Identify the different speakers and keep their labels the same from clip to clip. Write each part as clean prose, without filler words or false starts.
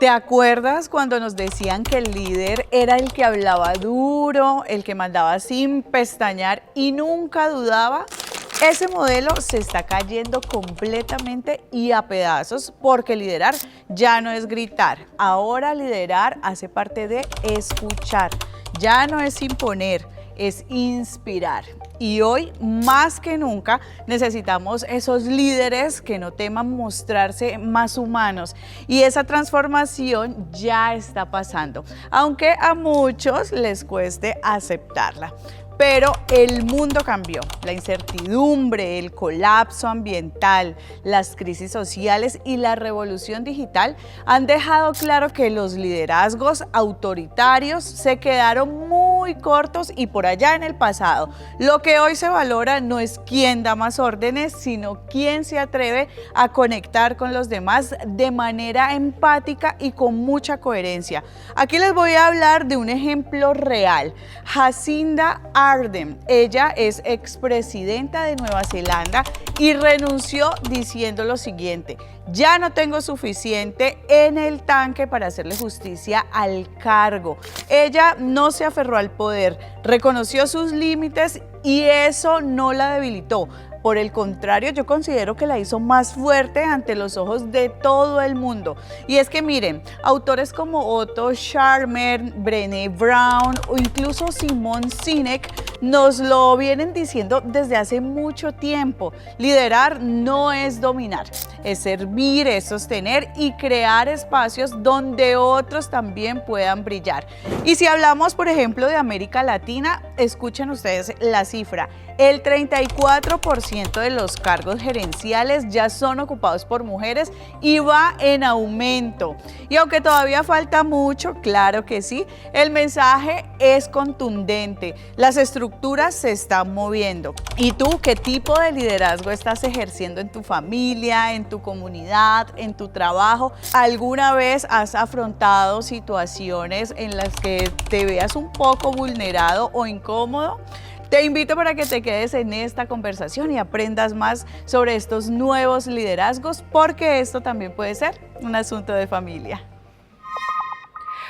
Speaker 1: ¿Te acuerdas cuando nos decían que el líder era el que hablaba duro, el que mandaba sin pestañear y nunca dudaba? Ese modelo se está cayendo completamente y a pedazos porque liderar ya no es gritar. Ahora liderar hace parte de escuchar. Ya no es imponer, es inspirar. Y hoy, más que nunca, necesitamos esos líderes que no teman mostrarse más humanos. Y esa transformación ya está pasando, aunque a muchos les cueste aceptarla. Pero el mundo cambió, la incertidumbre, el colapso ambiental, las crisis sociales y la revolución digital han dejado claro que los liderazgos autoritarios se quedaron muy cortos y por allá en el pasado. Lo que hoy se valora no es quién da más órdenes, sino quién se atreve a conectar con los demás de manera empática y con mucha coherencia. Aquí les voy a hablar de un ejemplo real. Jacinda Ardern, ella es expresidenta de Nueva Zelanda y renunció diciendo lo siguiente: ya no tengo suficiente en el tanque para hacerle justicia al cargo. Ella no se aferró al poder, reconoció sus límites y eso no la debilitó. Por el contrario, yo considero que la hizo más fuerte ante los ojos de todo el mundo. Y es que miren, autores como Otto Scharmer, Brené Brown o incluso Simon Sinek nos lo vienen diciendo desde hace mucho tiempo. Liderar no es dominar, es servir, es sostener y crear espacios donde otros también puedan brillar. Y si hablamos, por ejemplo, de América Latina, escuchen ustedes la cifra. El 34% de los cargos gerenciales ya son ocupados por mujeres y va en aumento. Y aunque todavía falta mucho, claro que sí, el mensaje es contundente. Las estructuras se están moviendo. ¿Y tú qué tipo de liderazgo estás ejerciendo en tu familia, en tu comunidad, en tu trabajo? ¿Alguna vez has afrontado situaciones en las que te veas un poco vulnerado o incómodo? Te invito para que te quedes en esta conversación y aprendas más sobre estos nuevos liderazgos, porque esto también puede ser un asunto de familia.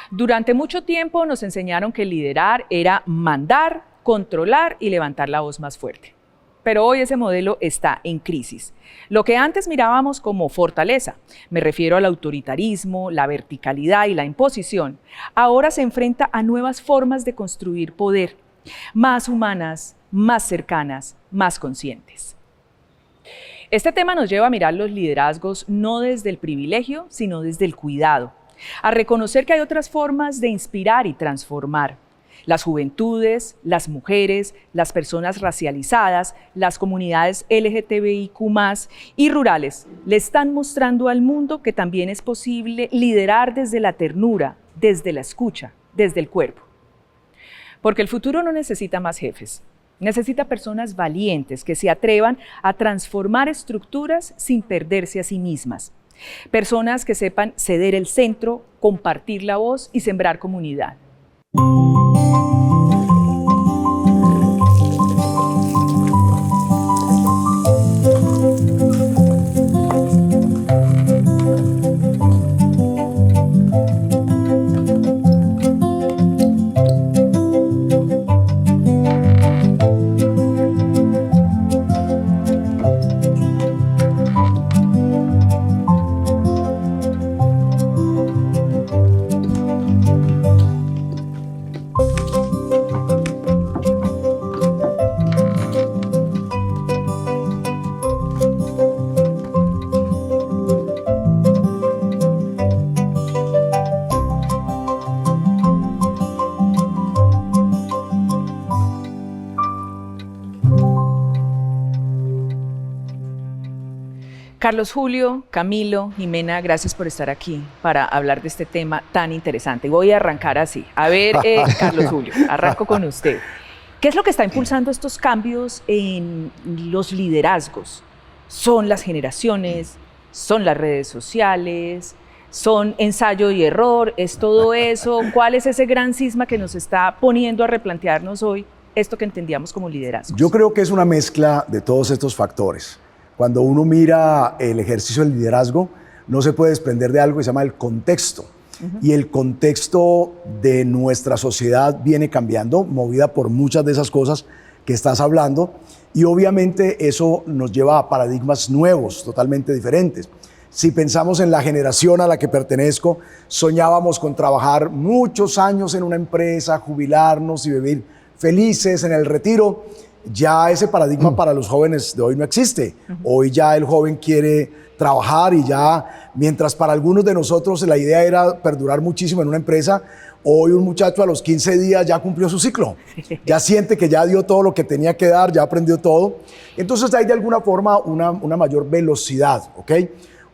Speaker 2: Durante mucho tiempo nos enseñaron que liderar era mandar, controlar y levantar la voz más fuerte. Pero hoy ese modelo está en crisis. Lo que antes mirábamos como fortaleza, me refiero al autoritarismo, la verticalidad y la imposición, ahora se enfrenta a nuevas formas de construir poder, más humanas, más cercanas, más conscientes. Este tema nos lleva a mirar los liderazgos no desde el privilegio, sino desde el cuidado, a reconocer que hay otras formas de inspirar y transformar. Las juventudes, las mujeres, las personas racializadas, las comunidades LGTBIQ+, y rurales le están mostrando al mundo que también es posible liderar desde la ternura, desde la escucha, desde el cuerpo. Porque el futuro no necesita más jefes, necesita personas valientes que se atrevan a transformar estructuras sin perderse a sí mismas. Personas que sepan ceder el centro, compartir la voz y sembrar comunidad. Carlos Julio, Camilo, Jimena, gracias por estar aquí para hablar de este tema tan interesante. Voy a arrancar así. A ver, Carlos Julio, arranco con usted. ¿Qué es lo que está impulsando estos cambios en los liderazgos? ¿Son las generaciones? ¿Son las redes sociales? ¿Son ensayo y error? ¿Es todo eso? ¿Cuál es ese gran cisma que nos está poniendo a replantearnos hoy esto que entendíamos como liderazgo?
Speaker 3: Yo creo que es una mezcla de todos estos factores. Cuando uno mira el ejercicio del liderazgo, no se puede desprender de algo que se llama el contexto. y el contexto de nuestra sociedad viene cambiando, movida por muchas de esas cosas que estás hablando, y obviamente eso nos lleva a paradigmas nuevos, totalmente diferentes. Si pensamos en la generación a la que pertenezco, soñábamos con trabajar muchos años en una empresa, jubilarnos y vivir felices en el retiro. Ya ese paradigma para los jóvenes de hoy no existe. Hoy ya el joven quiere trabajar y ya, mientras para algunos de nosotros la idea era perdurar muchísimo en una empresa, hoy un muchacho a los 15 días ya cumplió su ciclo. Ya siente que ya dio todo lo que tenía que dar, ya aprendió todo. Entonces hay de alguna forma una mayor velocidad, ¿ok?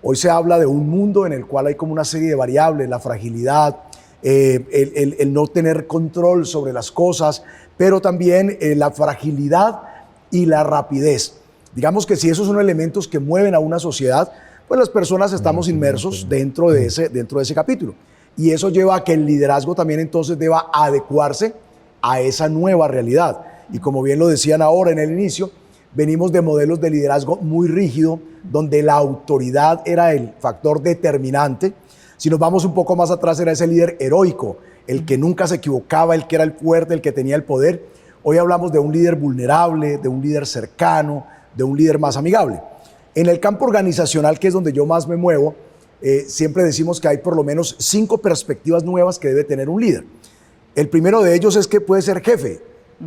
Speaker 3: Hoy se habla de un mundo en el cual hay como una serie de variables, la fragilidad, el no tener control sobre las cosas, pero también la fragilidad y la rapidez. Digamos que si esos son elementos que mueven a una sociedad, pues las personas estamos inmersos dentro de ese capítulo. Y eso lleva a que el liderazgo también entonces deba adecuarse a esa nueva realidad. Y como bien lo decían ahora en el inicio, venimos de modelos de liderazgo muy rígido, donde la autoridad era el factor determinante. Si nos vamos un poco más atrás, era ese líder heroico, el que nunca se equivocaba, el que era el fuerte, el que tenía el poder. Hoy hablamos de un líder vulnerable, de un líder cercano, de un líder más amigable. En el campo organizacional, que es donde yo más me muevo, siempre decimos que hay por lo menos 5 perspectivas nuevas que debe tener un líder. El primero de ellos es que puede ser jefe.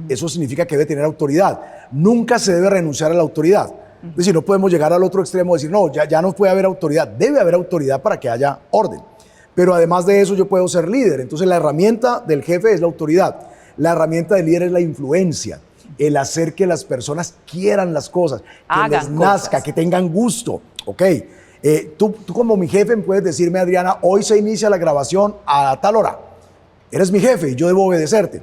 Speaker 3: Eso significa que debe tener autoridad. Nunca se debe renunciar a la autoridad. Es decir, no podemos llegar al otro extremo y decir, no, ya no puede haber autoridad. Debe haber autoridad para que haya orden. Pero además de eso, yo puedo ser líder. Entonces, la herramienta del jefe es la autoridad. La herramienta del líder es la influencia. El hacer que las personas quieran las cosas, que les nazca, que tengan gusto. ¿Ok? Tú como mi jefe puedes decirme, Adriana, hoy se inicia la grabación a tal hora. Eres mi jefe y yo debo obedecerte.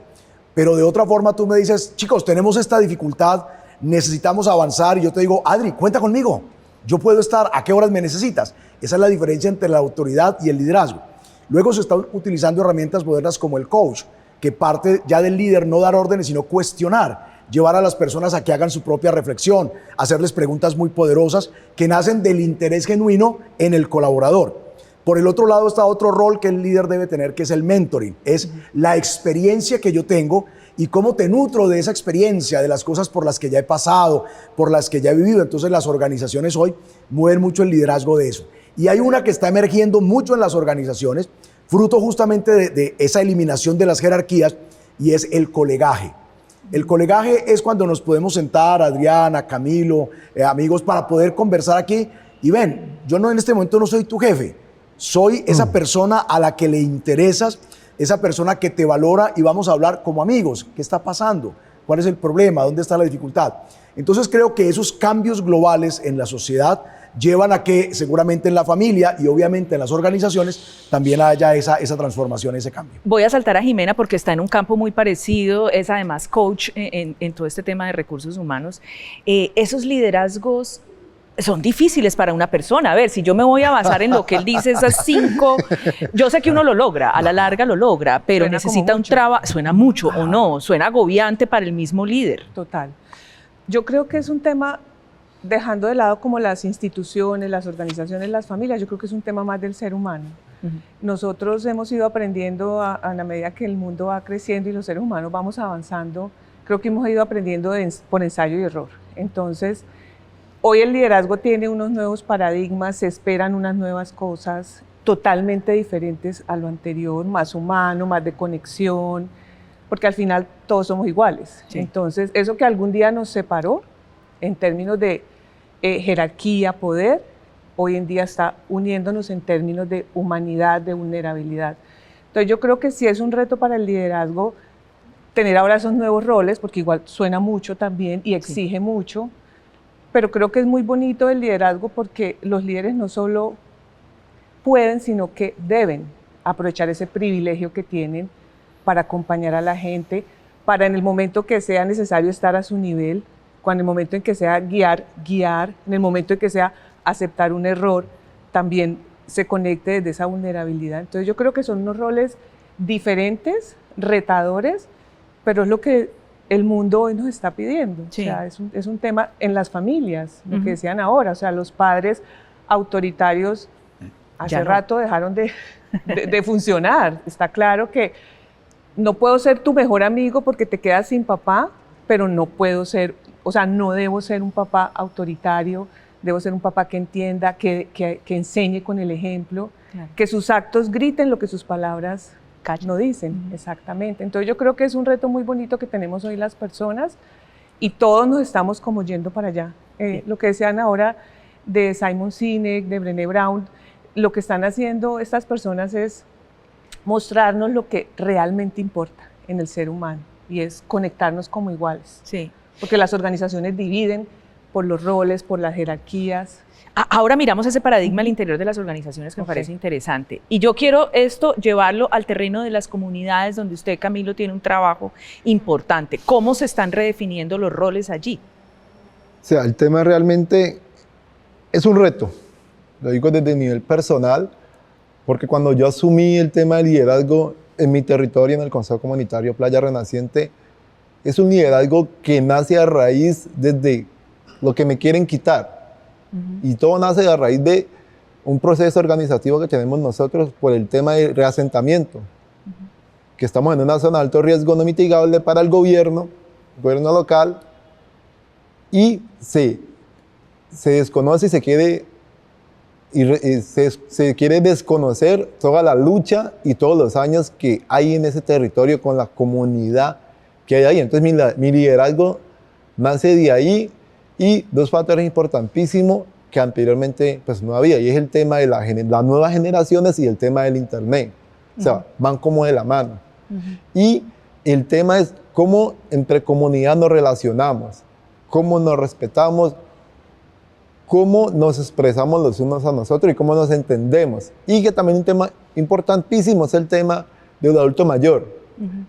Speaker 3: Pero de otra forma tú me dices, chicos, tenemos esta dificultad, necesitamos avanzar, y yo te digo, Adri, cuenta conmigo, yo puedo estar, ¿a qué horas me necesitas? Esa es la diferencia entre la autoridad y el liderazgo. Luego se están utilizando herramientas modernas como el coach, que parte ya del líder no dar órdenes, sino cuestionar, llevar a las personas a que hagan su propia reflexión, hacerles preguntas muy poderosas que nacen del interés genuino en el colaborador. Por el otro lado está otro rol que el líder debe tener, que es el mentoring. Es la experiencia que yo tengo y cómo te nutro de esa experiencia, de las cosas por las que ya he pasado, por las que ya he vivido. Entonces las organizaciones hoy mueven mucho el liderazgo de eso. Y hay una que está emergiendo mucho en las organizaciones, fruto justamente de esa eliminación de las jerarquías, y es el colegaje. El colegaje es cuando nos podemos sentar, Adriana, Camilo, amigos, para poder conversar aquí. Y ven, yo no en este momento no soy tu jefe. Soy esa persona a la que le interesas, esa persona que te valora, y vamos a hablar como amigos. ¿Qué está pasando? ¿Cuál es el problema? ¿Dónde está la dificultad? Entonces creo que esos cambios globales en la sociedad llevan a que seguramente en la familia y obviamente en las organizaciones también haya esa transformación, ese cambio.
Speaker 2: Voy a saltar a Jimena porque está en un campo muy parecido, es además coach en todo este tema de recursos humanos. Esos liderazgos son difíciles para una persona. A ver, si yo me voy a basar en lo que él dice, esas 5, yo sé que uno lo logra, a la larga lo logra, pero suena necesita un trabajo, suena mucho o no, suena agobiante para el mismo líder.
Speaker 4: Total. Yo creo que es un tema, dejando de lado como las instituciones, las organizaciones, las familias, yo creo que es un tema más del ser humano. Nosotros hemos ido aprendiendo a la medida que el mundo va creciendo y los seres humanos vamos avanzando, creo que hemos ido aprendiendo por ensayo y error. Entonces, hoy el liderazgo tiene unos nuevos paradigmas, se esperan unas nuevas cosas totalmente diferentes a lo anterior, más humano, más de conexión, porque al final todos somos iguales. Sí. Entonces, eso que algún día nos separó en términos de jerarquía, poder, hoy en día está uniéndonos en términos de humanidad, de vulnerabilidad. Entonces, yo creo que sí es un reto para el liderazgo tener ahora esos nuevos roles, porque igual suena mucho también y exige mucho. Pero creo que es muy bonito el liderazgo porque los líderes no solo pueden, sino que deben aprovechar ese privilegio que tienen para acompañar a la gente, para en el momento que sea necesario estar a su nivel, cuando en el momento en que sea guiar, en el momento en que sea aceptar un error, también se conecte desde esa vulnerabilidad. Entonces yo creo que son unos roles diferentes, retadores, pero es lo que el mundo hoy nos está pidiendo. Sí. O sea, es un tema en las familias, lo que decían ahora, o sea, los padres autoritarios hace rato dejaron de de funcionar. Está claro que no puedo ser tu mejor amigo porque te quedas sin papá, pero no puedo ser, o sea, no debo ser un papá autoritario, debo ser un papá que entienda, que enseñe con el ejemplo,
Speaker 2: Claro.
Speaker 4: que sus actos griten lo que sus palabras no dicen. Exactamente. Entonces yo creo que es un reto muy bonito que tenemos hoy las personas y todos nos estamos como yendo para allá. Lo que decían ahora de Simon Sinek, de Brené Brown, lo que están haciendo estas personas es mostrarnos lo que realmente importa en el ser humano y es conectarnos como iguales.
Speaker 2: Sí.
Speaker 4: Porque las organizaciones dividen por los roles, por las jerarquías.
Speaker 2: Ahora miramos ese paradigma al interior de las organizaciones que me parece interesante. Y yo quiero esto llevarlo al terreno de las comunidades donde usted, Camilo, tiene un trabajo importante. ¿Cómo se están redefiniendo los roles allí?
Speaker 5: O sea, el tema realmente es un reto. Lo digo desde el nivel personal, porque cuando yo asumí el tema de liderazgo en mi territorio, en el Consejo Comunitario Playa Renaciente, es un liderazgo que nace a raíz desde lo que me quieren quitar. Y todo nace a raíz de un proceso organizativo que tenemos nosotros por el tema de reasentamiento, que estamos en una zona de alto riesgo no mitigable para el gobierno local, y se desconoce y se quiere desconocer toda la lucha y todos los años que hay en ese territorio con la comunidad que hay ahí. Entonces mi liderazgo nace de ahí. Y dos factores importantísimos que anteriormente pues, no había, y es el tema de las nuevas generaciones y el tema del Internet. O sea, van como de la mano. Y el tema es cómo entre comunidad nos relacionamos, cómo nos respetamos, cómo nos expresamos los unos a nosotros y cómo nos entendemos. Y que también un tema importantísimo es el tema del adulto mayor.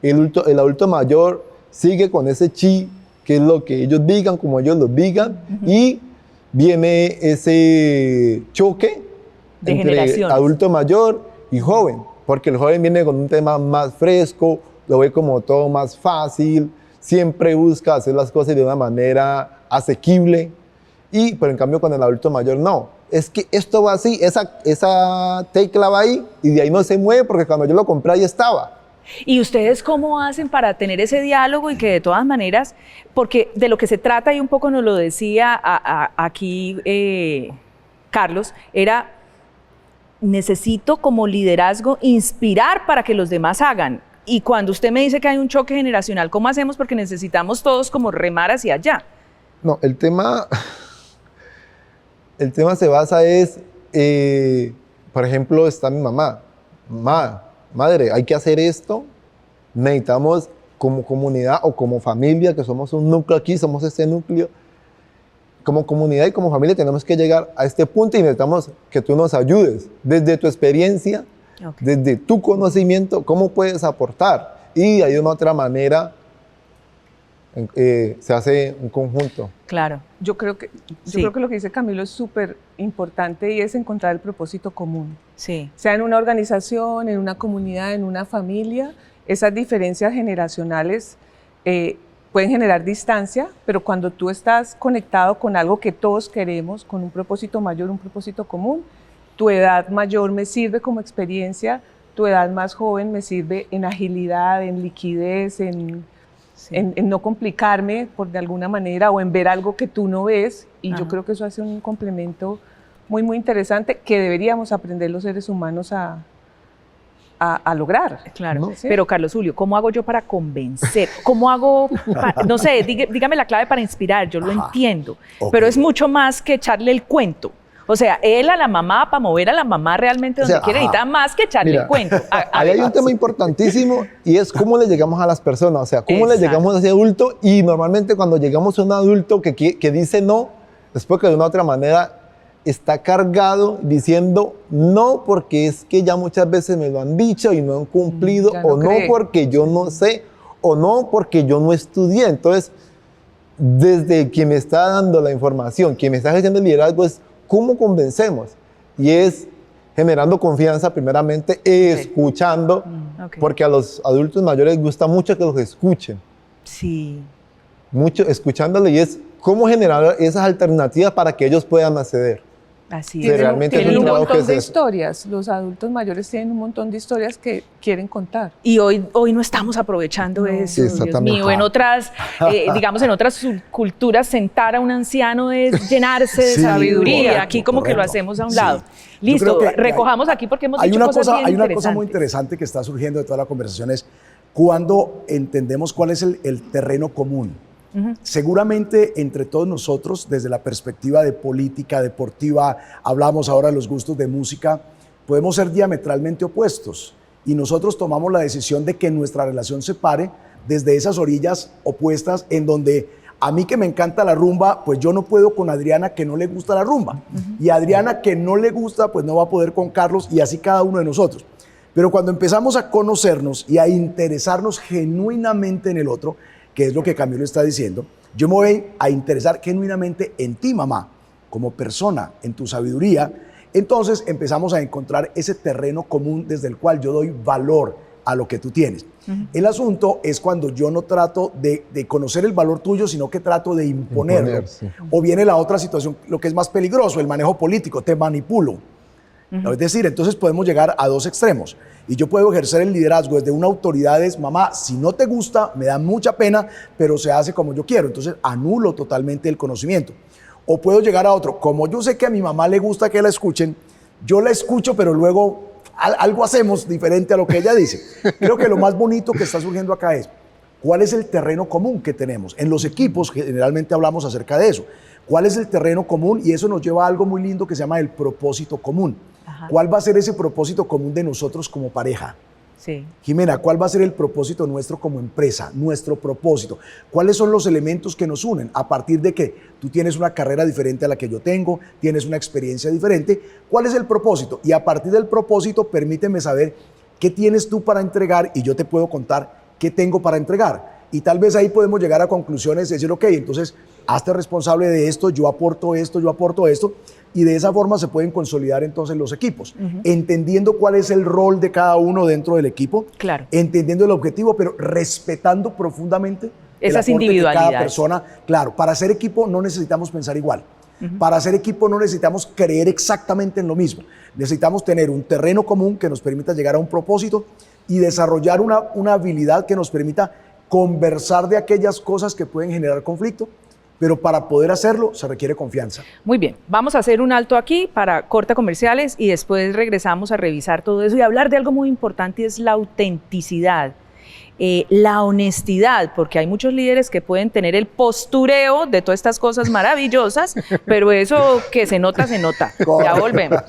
Speaker 5: El adulto mayor sigue con ese chi, que es lo que ellos digan, como ellos lo digan, y viene ese choque
Speaker 2: de
Speaker 5: entre
Speaker 2: generaciones.
Speaker 5: Adulto mayor y joven, porque el joven viene con un tema más fresco, lo ve como todo más fácil, siempre busca hacer las cosas de una manera asequible, pero en cambio con el adulto mayor no, es que esto va así, esa tecla va ahí, y de ahí no se mueve porque cuando yo lo compré ahí estaba.
Speaker 2: ¿Y ustedes cómo hacen para tener ese diálogo y que de todas maneras, porque de lo que se trata, y un poco nos lo decía aquí Carlos, era necesito como liderazgo inspirar para que los demás hagan? Y cuando usted me dice que hay un choque generacional, ¿cómo hacemos? Porque necesitamos todos como remar hacia allá.
Speaker 5: No, el tema se basa por ejemplo, está mi mamá. Madre, hay que hacer esto, necesitamos como comunidad o como familia, que somos un núcleo aquí, somos este núcleo, como comunidad y como familia tenemos que llegar a este punto y necesitamos que tú nos ayudes desde tu experiencia, desde tu conocimiento, cómo puedes aportar. Y hay una otra manera, se hace un conjunto.
Speaker 2: Claro.
Speaker 4: Yo creo que lo que dice Camilo es súper importante y es encontrar el propósito común.
Speaker 2: Sí.
Speaker 4: Sea en una organización, en una comunidad, en una familia, esas diferencias generacionales pueden generar distancia, pero cuando tú estás conectado con algo que todos queremos, con un propósito mayor, un propósito común, tu edad mayor me sirve como experiencia, tu edad más joven me sirve en agilidad, en liquidez, en no complicarme de alguna manera o en ver algo que tú no ves, y yo creo que eso hace un complemento muy, muy interesante que deberíamos aprender los seres humanos a lograr.
Speaker 2: Claro,
Speaker 5: ¿no?
Speaker 4: ¿Sí?
Speaker 2: Pero Carlos Julio, ¿cómo hago yo para convencer? ¿Cómo hago, no sé, dígame la clave para inspirar, yo lo entiendo, pero es mucho más que echarle el cuento. O sea, él a la mamá, para mover a la mamá realmente donde quiere, necesita más que echarle el cuento.
Speaker 5: Ahí hay un tema importantísimo y es cómo le llegamos a las personas, o sea, cómo le llegamos a ese adulto, y normalmente cuando llegamos a un adulto que dice no, es porque de una u otra manera está cargado diciendo no porque es que ya muchas veces me lo han dicho y no han cumplido, o no porque yo no sé, o no porque yo no estudié. Entonces, desde quien me está dando la información, quien me está ejerciendo el liderazgo, es cómo convencemos, y es generando confianza primeramente, escuchando, porque a los adultos mayores les gusta mucho que los escuchen.
Speaker 2: Sí.
Speaker 5: Mucho escuchándole, y es cómo generar esas alternativas para que ellos puedan acceder.
Speaker 2: Así
Speaker 5: Sí,
Speaker 2: es.
Speaker 5: realmente es
Speaker 4: Tienen
Speaker 5: un
Speaker 4: un
Speaker 5: trabajo que
Speaker 4: montón de
Speaker 5: se-
Speaker 4: historias. Los adultos mayores tienen un montón de historias que quieren contar.
Speaker 2: Y hoy no estamos aprovechando eso, Dios
Speaker 5: Exactamente.
Speaker 2: mío. En otras, digamos, en otras culturas, sentar a un anciano es llenarse de
Speaker 3: Sí,
Speaker 2: sabiduría.
Speaker 3: correcto,
Speaker 2: Aquí como que lo
Speaker 3: correcto.
Speaker 2: hacemos a un
Speaker 3: Sí.
Speaker 2: lado.
Speaker 3: Yo
Speaker 2: Listo,
Speaker 3: creo que
Speaker 2: recojamos aquí porque hemos
Speaker 3: hay
Speaker 2: dicho
Speaker 3: una
Speaker 2: cosas
Speaker 3: cosa,
Speaker 2: bien
Speaker 3: hay una cosa
Speaker 2: interesantes.
Speaker 3: muy interesante que está surgiendo de toda la conversación es cuando entendemos cuál es el terreno común. Seguramente entre todos nosotros, desde la perspectiva de política, deportiva, hablamos ahora de los gustos de música, podemos ser diametralmente opuestos y nosotros tomamos la decisión de que nuestra relación se pare desde esas orillas opuestas en donde a mí que me encanta la rumba, pues yo no puedo con Adriana que no le gusta la rumba y Adriana que no le gusta, pues no va a poder con Carlos y así cada uno de nosotros. Pero cuando empezamos a conocernos y a interesarnos genuinamente en el otro, que es lo que Camilo está diciendo, yo me voy a interesar genuinamente en ti, mamá, como persona, en tu sabiduría. Entonces empezamos a encontrar ese terreno común desde el cual yo doy valor a lo que tú tienes. El asunto es cuando yo no trato de conocer el valor tuyo, sino que trato de imponerlo.
Speaker 5: Imponer, sí.
Speaker 3: O viene la otra situación, lo que es más peligroso, el manejo político, te manipulo. Es decir, entonces podemos llegar a dos extremos. Y yo puedo ejercer el liderazgo desde una autoridad, es, mamá, si no te gusta, me da mucha pena, pero se hace como yo quiero. Entonces anulo totalmente el conocimiento. O puedo llegar a otro, como yo sé que a mi mamá le gusta que la escuchen, yo la escucho, pero luego algo hacemos diferente a lo que ella dice. Creo que lo más bonito que está surgiendo acá es, ¿cuál es el terreno común que tenemos? En los equipos generalmente hablamos acerca de eso. ¿Cuál es el terreno común? Y eso nos lleva a algo muy lindo que se llama el propósito común.
Speaker 2: Ajá.
Speaker 3: ¿Cuál va a ser ese propósito común de nosotros como pareja?
Speaker 2: Sí.
Speaker 3: Jimena, ¿cuál va a ser el propósito nuestro como empresa? Nuestro propósito. ¿Cuáles son los elementos que nos unen? A partir de que tú tienes una carrera diferente a la que yo tengo, tienes una experiencia diferente, ¿cuál es el propósito? Y a partir del propósito, permíteme saber qué tienes tú para entregar y yo te puedo contar qué tengo para entregar. Y tal vez ahí podemos llegar a conclusiones y decir, ok, entonces hazte responsable de esto, yo aporto esto, y de esa forma se pueden consolidar entonces los equipos, entendiendo cuál es el rol de cada uno dentro del equipo,
Speaker 2: Claro.
Speaker 3: entendiendo el objetivo, pero respetando profundamente
Speaker 2: Esas
Speaker 3: el aporte de cada
Speaker 2: individualidades.
Speaker 3: persona. Claro, para hacer equipo no necesitamos pensar igual. Para hacer equipo no necesitamos creer exactamente en lo mismo. Necesitamos tener un terreno común que nos permita llegar a un propósito y desarrollar una habilidad que nos permita conversar de aquellas cosas que pueden generar conflicto, pero para poder hacerlo se requiere confianza.
Speaker 2: Muy bien, vamos a hacer un alto aquí para corta comerciales y después regresamos a revisar todo eso y hablar de algo muy importante, es la autenticidad, la honestidad, porque hay muchos líderes que pueden tener el postureo de todas estas cosas maravillosas, pero eso que se nota, se nota. Ya volvemos.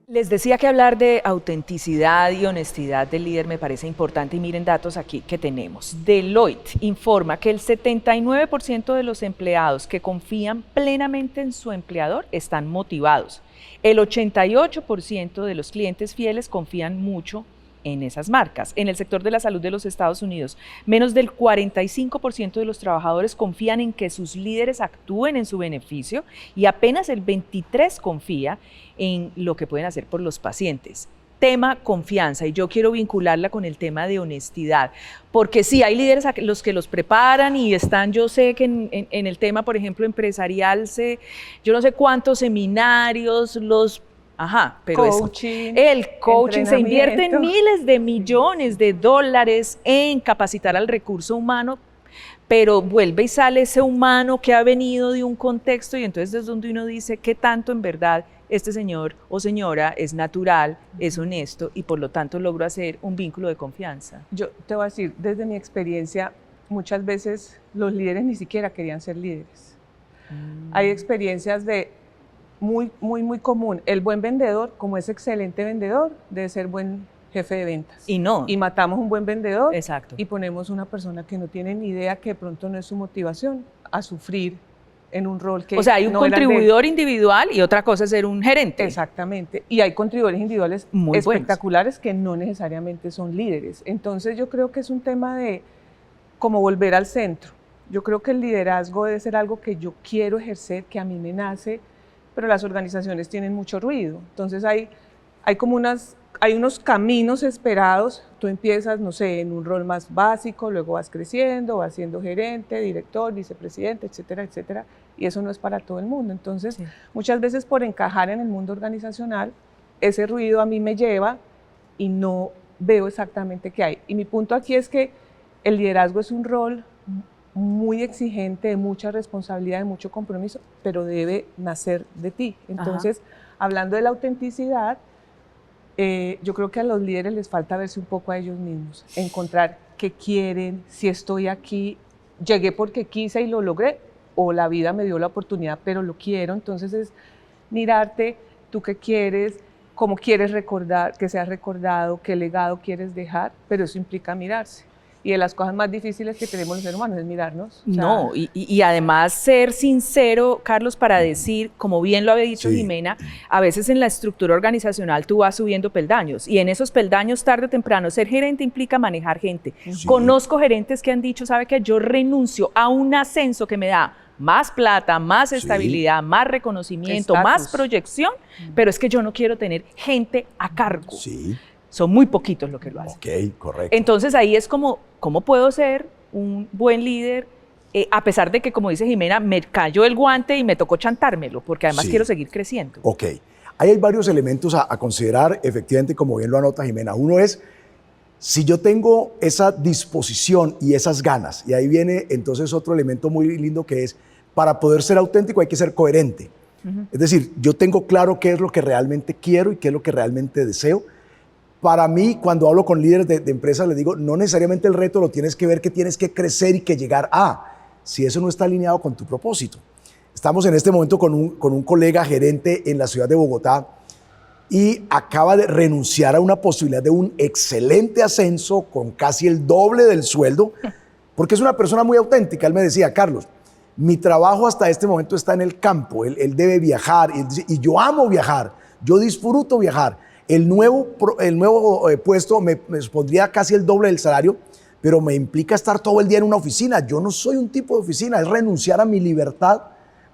Speaker 2: Les decía que hablar de autenticidad y honestidad del líder me parece importante y miren datos aquí que tenemos. Deloitte informa que el 79% de los empleados que confían plenamente en su empleador están motivados. El 88% de los clientes fieles confían mucho en esas marcas. En el sector de la salud de los Estados Unidos, menos del 45% de los trabajadores confían en que sus líderes actúen en su beneficio y apenas el 23% confía en lo que pueden hacer por los pacientes. Tema confianza, y yo quiero vincularla con el tema de honestidad, porque sí, hay líderes a los que los preparan y están, yo sé que en el tema, por ejemplo, empresarial, yo no sé cuántos seminarios, pero
Speaker 4: Coaching,
Speaker 2: el coaching, se invierte en
Speaker 4: entrenamiento.
Speaker 2: miles de millones de dólares en capacitar al recurso humano, pero vuelve y sale ese humano que ha venido de un contexto y entonces es donde uno dice qué tanto en verdad este señor o señora es natural, es honesto y por lo tanto logró hacer un vínculo de confianza.
Speaker 4: Yo te voy a decir, desde mi experiencia, muchas veces los líderes ni siquiera querían ser líderes. Hay experiencias de muy común. El buen vendedor, como es excelente vendedor, debe ser buen jefe de ventas.
Speaker 2: Y no.
Speaker 4: Y matamos un buen vendedor.
Speaker 2: Exacto.
Speaker 4: Y ponemos una persona que no tiene ni idea, que de pronto no es su motivación, a sufrir en un rol que
Speaker 2: O sea, hay un
Speaker 4: no era de él.
Speaker 2: contribuidor individual y otra cosa es ser un gerente.
Speaker 4: Exactamente. Y hay contribuidores individuales
Speaker 2: Muy
Speaker 4: espectaculares que no necesariamente son líderes. Entonces yo creo que es un tema de como volver al centro. Yo creo que el liderazgo debe ser algo que yo quiero ejercer, que a mí me nace, pero las organizaciones tienen mucho ruido. Entonces hay unos caminos esperados. Tú empiezas, no sé, en un rol más básico, luego vas creciendo, vas siendo gerente, director, vicepresidente, etcétera, etcétera. Y eso no es para todo el mundo. Entonces,
Speaker 2: Sí.
Speaker 4: muchas veces por encajar en el mundo organizacional, ese ruido a mí me lleva y no veo exactamente qué hay. Y mi punto aquí es que el liderazgo es un rol muy exigente, de mucha responsabilidad, de mucho compromiso, pero debe nacer de ti. Entonces, hablando de la autenticidad, yo creo que a los líderes les falta verse un poco a ellos mismos, encontrar qué quieren, si estoy aquí, llegué porque quise y lo logré, o la vida me dio la oportunidad, pero lo quiero. Entonces es mirarte, tú qué quieres, cómo quieres recordar, que seas recordado, qué legado quieres dejar, pero eso implica mirarse. Y de las cosas más difíciles que tenemos los seres humanos es mirarnos. O sea,
Speaker 2: No, y además ser sincero, Carlos, para decir, como bien lo había dicho
Speaker 3: Sí.
Speaker 2: Jimena, a veces en la estructura organizacional tú vas subiendo peldaños y en esos peldaños tarde o temprano ser gerente implica manejar gente.
Speaker 3: Sí.
Speaker 2: Conozco gerentes que han dicho, ¿sabe qué? Yo renuncio a un ascenso que me da más plata, más
Speaker 3: Sí.
Speaker 2: estabilidad, más reconocimiento, más
Speaker 4: Estatus.
Speaker 2: proyección, pero es que yo no quiero tener gente a cargo.
Speaker 3: Sí,
Speaker 2: Son muy poquitos los que lo hacen.
Speaker 3: ok, correcto.
Speaker 2: Entonces ahí es como, ¿cómo puedo ser un buen líder? A pesar de que, como dice Jimena, me cayó el guante y me tocó chantármelo, porque además
Speaker 3: Sí.
Speaker 2: quiero seguir creciendo.
Speaker 3: Ok, ahí hay varios elementos a considerar, efectivamente, como bien lo anota Jimena. Uno es, si yo tengo esa disposición y esas ganas, y ahí viene entonces otro elemento muy lindo que es, para poder ser auténtico hay que ser coherente. Es decir, yo tengo claro qué es lo que realmente quiero y qué es lo que realmente deseo. Para mí, cuando hablo con líderes de empresas, les digo, no necesariamente el reto lo tienes que ver, que tienes que crecer y que llegar a, si eso no está alineado con tu propósito. Estamos en este momento con un colega gerente en la ciudad de Bogotá y acaba de renunciar a una posibilidad de un excelente ascenso con casi el doble del sueldo, porque es una persona muy auténtica. Él me decía, Carlos, mi trabajo hasta este momento está en el campo, él debe viajar y yo amo viajar, yo disfruto viajar. El nuevo puesto me supondría casi el doble del salario, pero me implica estar todo el día en una oficina. Yo no soy un tipo de oficina, es renunciar a mi libertad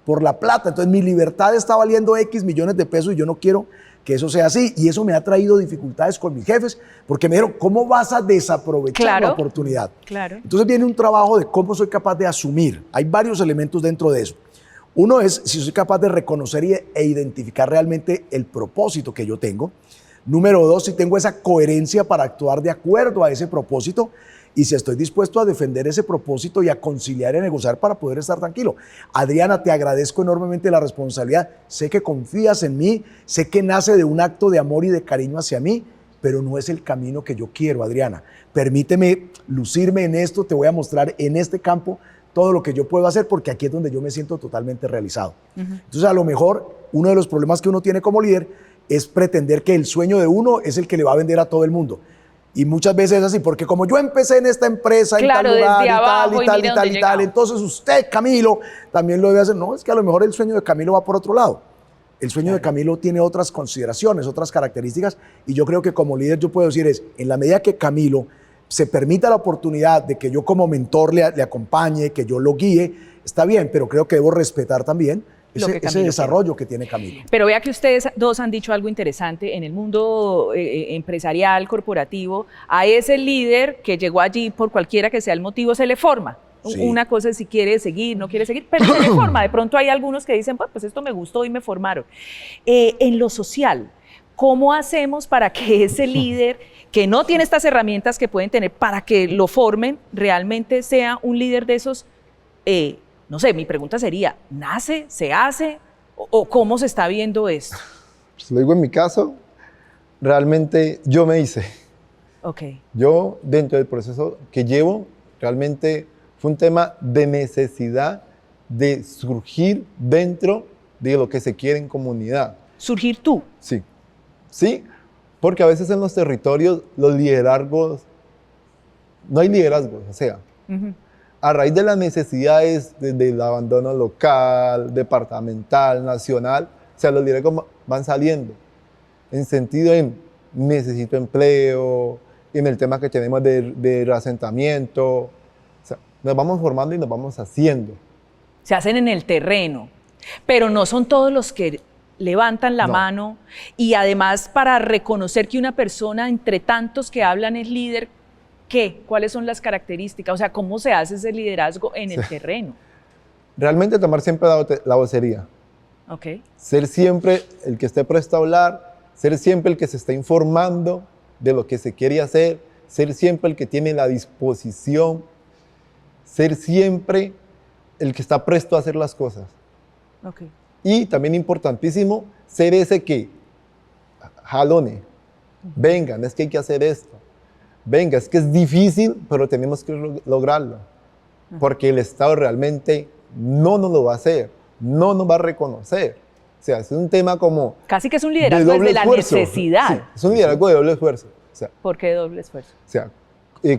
Speaker 3: por la plata. Entonces mi libertad está valiendo X millones de pesos y yo no quiero que eso sea así. Y eso me ha traído dificultades con mis jefes, porque me dijeron, ¿cómo vas a desaprovechar
Speaker 2: Claro.
Speaker 3: la oportunidad?
Speaker 2: Claro.
Speaker 3: Entonces viene un trabajo de cómo soy capaz de asumir. Hay varios elementos dentro de eso. Uno es si soy capaz de reconocer e identificar realmente el propósito que yo tengo. Número dos, si tengo esa coherencia para actuar de acuerdo a ese propósito y si estoy dispuesto a defender ese propósito y a conciliar y a negociar para poder estar tranquilo. Adriana, te agradezco enormemente la responsabilidad. Sé que confías en mí, sé que nace de un acto de amor y de cariño hacia mí, pero no es el camino que yo quiero, Adriana. Permíteme lucirme en esto, te voy a mostrar en este campo todo lo que yo puedo hacer, porque aquí es donde yo me siento totalmente realizado. Entonces, a lo mejor, uno de los problemas que uno tiene como líder es pretender que el sueño de uno es el que le va a vender a todo el mundo. Y muchas veces es así, porque como yo empecé en esta empresa,
Speaker 2: Claro,
Speaker 3: en tal lugar,
Speaker 2: desde
Speaker 3: y tal,
Speaker 2: abajo,
Speaker 3: y
Speaker 2: y
Speaker 3: tal,
Speaker 2: mire
Speaker 3: y tal,
Speaker 2: dónde
Speaker 3: y tal,
Speaker 2: llegamos.
Speaker 3: entonces usted, Camilo, también lo debe hacer. No, es que a lo mejor el sueño de Camilo va por otro lado. El sueño de Camilo tiene otras consideraciones, otras características, y yo creo que como líder yo puedo decir es, en la medida que Camilo se permita la oportunidad de que yo como mentor le acompañe, que yo lo guíe, está bien, pero creo que debo respetar también ese desarrollo que tiene Camilo.
Speaker 2: Pero vea que ustedes dos han dicho algo interesante en el mundo empresarial, corporativo. A ese líder que llegó allí por cualquiera que sea el motivo se le forma.
Speaker 3: Sí.
Speaker 2: Una cosa es si quiere seguir, no quiere seguir, pero se le forma. De pronto hay algunos que dicen, pues esto me gustó y me formaron. En lo social, ¿cómo hacemos para que ese líder que no tiene estas herramientas que pueden tener para que lo formen realmente sea un líder de esos? No sé, mi pregunta sería, ¿nace, se hace o cómo se está viendo esto?
Speaker 5: Pues lo digo en mi caso, realmente yo me hice.
Speaker 2: Ok.
Speaker 5: Yo, dentro del proceso que llevo, realmente fue un tema de necesidad de surgir dentro de lo que se quiere en comunidad.
Speaker 2: Surgir tú.
Speaker 5: Sí, sí, Porque a veces en los territorios los liderazgos, no hay liderazgos, o sea, a raíz de las necesidades desde el abandono local, departamental, nacional, o sea, los liderazgos van saliendo en sentido en necesito empleo, en el tema que tenemos de reasentamiento, o sea, nos vamos formando y nos vamos haciendo.
Speaker 2: Se hacen en el terreno, pero no son todos los que levantan la mano, y además para reconocer que una persona entre tantos que hablan es líder, ¿qué? ¿Cuáles son las características? O sea, ¿cómo se hace ese liderazgo en el terreno?
Speaker 5: Realmente tomar siempre la vocería.
Speaker 2: Okay.
Speaker 5: Ser siempre el que esté presto a hablar, ser siempre el que se está informando de lo que se quiere hacer, ser siempre el que tiene la disposición, ser siempre el que está presto a hacer las cosas.
Speaker 2: Okay.
Speaker 5: Y también importantísimo, ser ese que jalone, vengan, es que hay que hacer esto, venga, es que es difícil, pero tenemos que lograrlo, porque el Estado realmente no nos lo va a hacer, no nos va a reconocer. O sea, es un tema como...
Speaker 2: Casi que es un liderazgo desde la necesidad.
Speaker 5: Sí, es un liderazgo de doble esfuerzo. O sea,
Speaker 2: ¿por qué doble esfuerzo?
Speaker 5: O sea,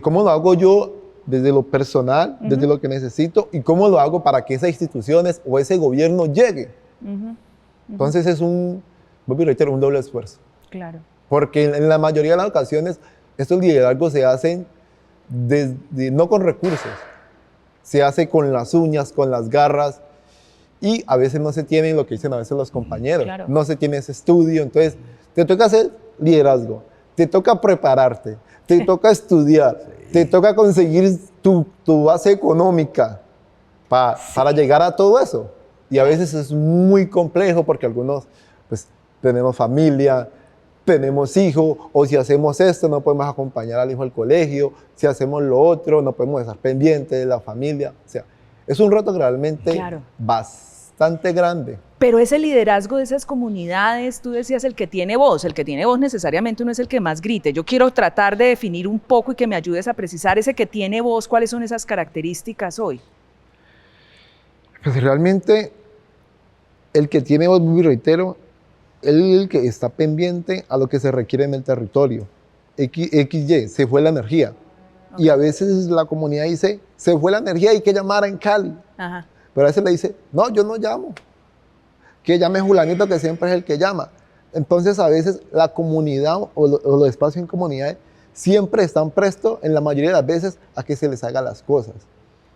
Speaker 5: ¿cómo lo hago yo desde lo personal, desde lo que necesito, y cómo lo hago para que esas instituciones o ese gobierno llegue? Entonces es vuelvo y reitero, un doble esfuerzo.
Speaker 2: Claro.
Speaker 5: Porque en la mayoría de las ocasiones estos liderazgos se hacen no con recursos, se hace con las uñas, con las garras, y a veces no se tiene lo que dicen a veces los compañeros,
Speaker 2: claro.
Speaker 5: No se tiene ese estudio, entonces te toca hacer liderazgo, te toca prepararte, te toca estudiar, te toca conseguir tu base económica para llegar a todo eso. Y a veces es muy complejo porque algunos pues tenemos familia, tenemos hijos, o si hacemos esto no podemos acompañar al hijo al colegio, si hacemos lo otro no podemos estar pendientes de la familia. O sea, es un reto realmente bastante grande.
Speaker 2: Pero ese liderazgo de esas comunidades, tú decías el que tiene voz necesariamente no es el que más grite. Yo quiero tratar de definir un poco y que me ayudes a precisar ese que tiene voz, ¿cuáles son esas características hoy?
Speaker 5: Pues realmente el que tiene voz, muy reitero, el que está pendiente a lo que se requiere en el territorio. XY, se fue la energía. Okay. Y a veces la comunidad dice, se fue la energía, hay que llamar en Cali.
Speaker 2: Ajá.
Speaker 5: Pero a veces le dice, no, yo no llamo. Que llame Julanito, que siempre es el que llama. Entonces a veces la comunidad o los espacios en comunidades siempre están prestos, en la mayoría de las veces, a que se les haga las cosas.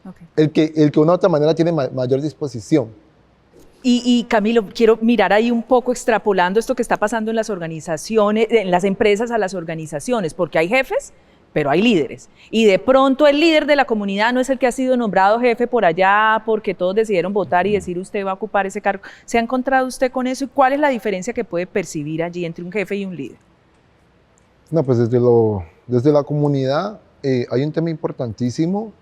Speaker 5: Okay. El que de una u otra manera tiene mayor disposición.
Speaker 2: Y Camilo, quiero mirar ahí un poco extrapolando esto que está pasando en las organizaciones, en las empresas a las organizaciones, porque hay jefes, pero hay líderes. Y de pronto el líder de la comunidad no es el que ha sido nombrado jefe por allá porque todos decidieron votar y decir usted va a ocupar ese cargo. ¿Se ha encontrado usted con eso? ¿Y cuál es la diferencia que puede percibir allí entre un jefe y un líder?
Speaker 5: No, pues desde la comunidad hay un tema importantísimo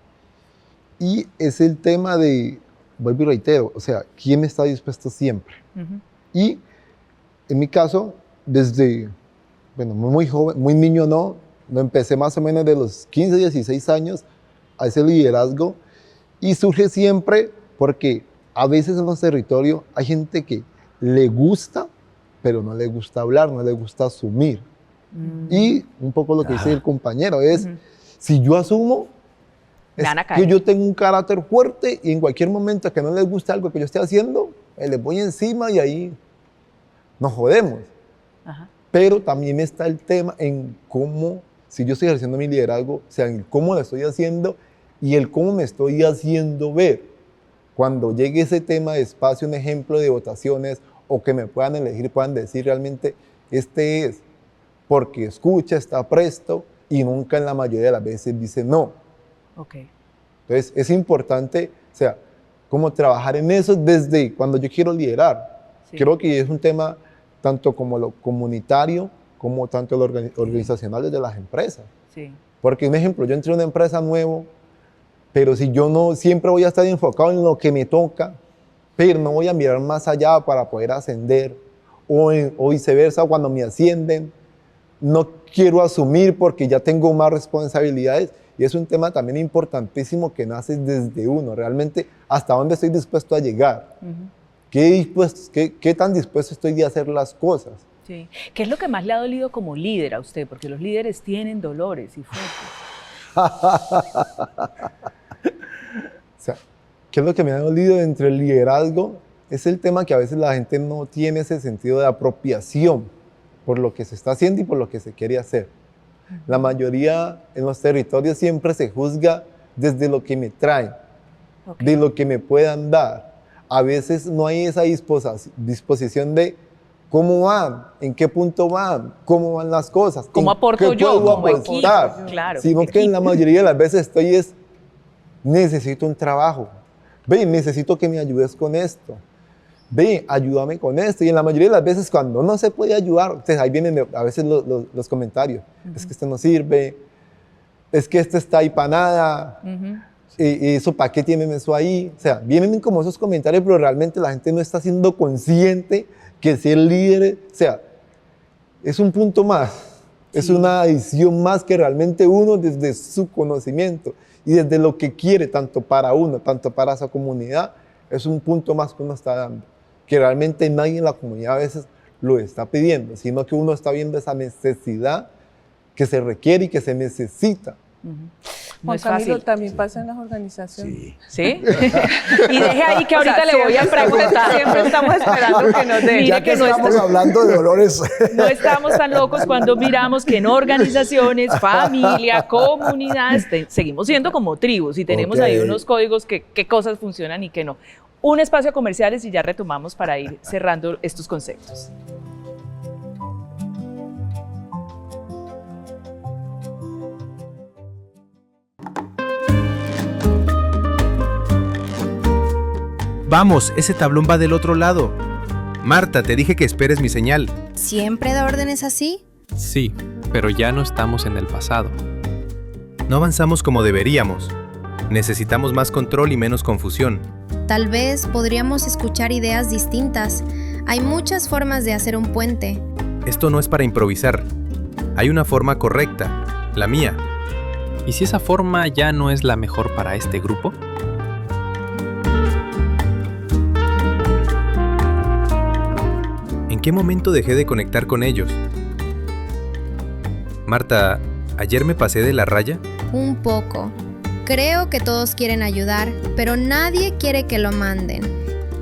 Speaker 5: y es el tema de, vuelvo y reitero, o sea, ¿quién está dispuesto siempre? Y en mi caso, desde, bueno, muy joven, muy niño no empecé más o menos de los 15, 16 años a ese liderazgo y surge siempre porque a veces en los territorios hay gente que le gusta, pero no le gusta hablar, no le gusta asumir. Y un poco lo que dice el compañero es, si yo asumo, es que yo tengo un carácter fuerte y en cualquier momento que no les guste algo que yo esté haciendo, les voy encima y ahí nos jodemos. Ajá. Pero también está el tema en cómo, si yo estoy ejerciendo mi liderazgo, o sea, en cómo lo estoy haciendo y el cómo me estoy haciendo ver. Cuando llegue ese tema de espacio, un ejemplo de votaciones o que me puedan elegir, puedan decir realmente, este es, porque escucha, está presto y nunca en la mayoría de las veces dice no.
Speaker 2: Okay.
Speaker 5: Entonces, es importante, o sea, cómo trabajar en eso desde cuando yo quiero liderar. Sí. Creo que es un tema tanto como lo comunitario, como tanto lo organizacional de las empresas. Sí. Porque, un ejemplo, yo entré a una empresa nueva, pero si yo no, siempre voy a estar enfocado en lo que me toca, pero no voy a mirar más allá para poder ascender, o viceversa, cuando me ascienden, no quiero asumir porque ya tengo más responsabilidades. Y es un tema también importantísimo que nace desde uno, realmente hasta dónde estoy dispuesto a llegar, qué tan dispuesto estoy de hacer las cosas.
Speaker 2: Sí. ¿Qué es lo que más le ha dolido como líder a usted? Porque los líderes tienen dolores y fuertes.
Speaker 5: O sea, ¿qué es lo que me ha dolido entre el liderazgo? Es el tema que a veces la gente no tiene ese sentido de apropiación por lo que se está haciendo y por lo que se quiere hacer. La mayoría en los territorios siempre se juzga desde lo que me traen, de lo que me puedan dar. A veces no hay esa disposición de cómo van, en qué punto van, cómo van las cosas,
Speaker 2: ¿cómo aporto yo
Speaker 5: puedo
Speaker 2: como
Speaker 5: aportar?
Speaker 2: equipo? Claro,
Speaker 5: Sino que en la mayoría de las veces necesito un trabajo, ve, necesito que me ayudes con esto, ve, ayúdame con esto. Y en la mayoría de las veces cuando no se puede ayudar, entonces ahí vienen a veces los comentarios, es que este no sirve, es que este está ahí para nada, y eso, ¿para qué tienen eso ahí? O sea, vienen como esos comentarios, pero realmente la gente no está siendo consciente que ser líder, o sea, es un punto más, es una adición más que realmente uno desde su conocimiento y desde lo que quiere, tanto para uno, tanto para esa comunidad, es un punto más que uno está dando, que realmente nadie en la comunidad a veces lo está pidiendo, sino que uno está viendo esa necesidad que se requiere y que se necesita.
Speaker 2: No
Speaker 4: Juan
Speaker 2: es
Speaker 4: Camilo,
Speaker 2: fácil.
Speaker 4: también pasa en las organizaciones.
Speaker 2: ¿Sí? Y deje ahí que ahorita le voy a preguntar.
Speaker 4: Siempre estamos esperando que nos den.
Speaker 2: Mire
Speaker 3: Ya que
Speaker 2: que no
Speaker 3: estamos
Speaker 2: está-
Speaker 3: hablando de dolores,
Speaker 2: No estamos tan locos cuando miramos que en organizaciones, familia, comunidades, seguimos siendo como tribus y tenemos ahí
Speaker 3: Ok.
Speaker 2: unos códigos que qué cosas funcionan y qué no. Un espacio a comerciales y ya retomamos para ir cerrando estos conceptos.
Speaker 6: Vamos, ese tablón va del otro lado. Marta, te dije que esperes mi señal.
Speaker 7: ¿Siempre da órdenes así?
Speaker 8: Sí, pero ya no estamos en el pasado.
Speaker 6: No avanzamos como deberíamos. Necesitamos más control y menos confusión.
Speaker 7: Tal vez podríamos escuchar ideas distintas. Hay muchas formas de hacer un puente.
Speaker 6: Esto no es para improvisar. Hay una forma correcta, la mía.
Speaker 8: ¿Y si esa forma ya no es la mejor para este grupo?
Speaker 6: ¿En qué momento dejé de conectar con ellos? Marta, ¿ayer me pasé de la raya?
Speaker 7: Un poco. Creo que todos quieren ayudar, pero nadie quiere que lo manden.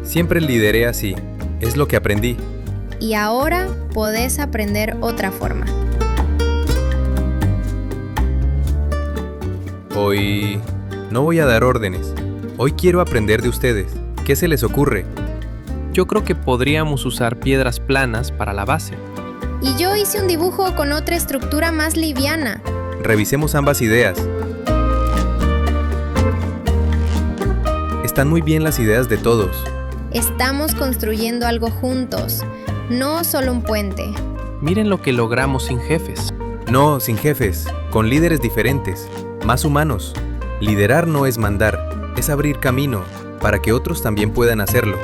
Speaker 6: Siempre lideré así. Es lo que aprendí.
Speaker 7: Y ahora podés aprender otra forma.
Speaker 6: Hoy no voy a dar órdenes. Hoy quiero aprender de ustedes. ¿Qué se les ocurre?
Speaker 8: Yo creo que podríamos usar piedras planas para la base.
Speaker 7: Y yo hice un dibujo con otra estructura más liviana.
Speaker 6: Revisemos ambas ideas. Están muy bien las ideas de todos.
Speaker 7: Estamos construyendo algo juntos, no solo un puente.
Speaker 8: Miren lo que logramos sin jefes.
Speaker 6: No, sin jefes, con líderes diferentes, más humanos. Liderar no es mandar, es abrir camino para que otros también puedan hacerlo.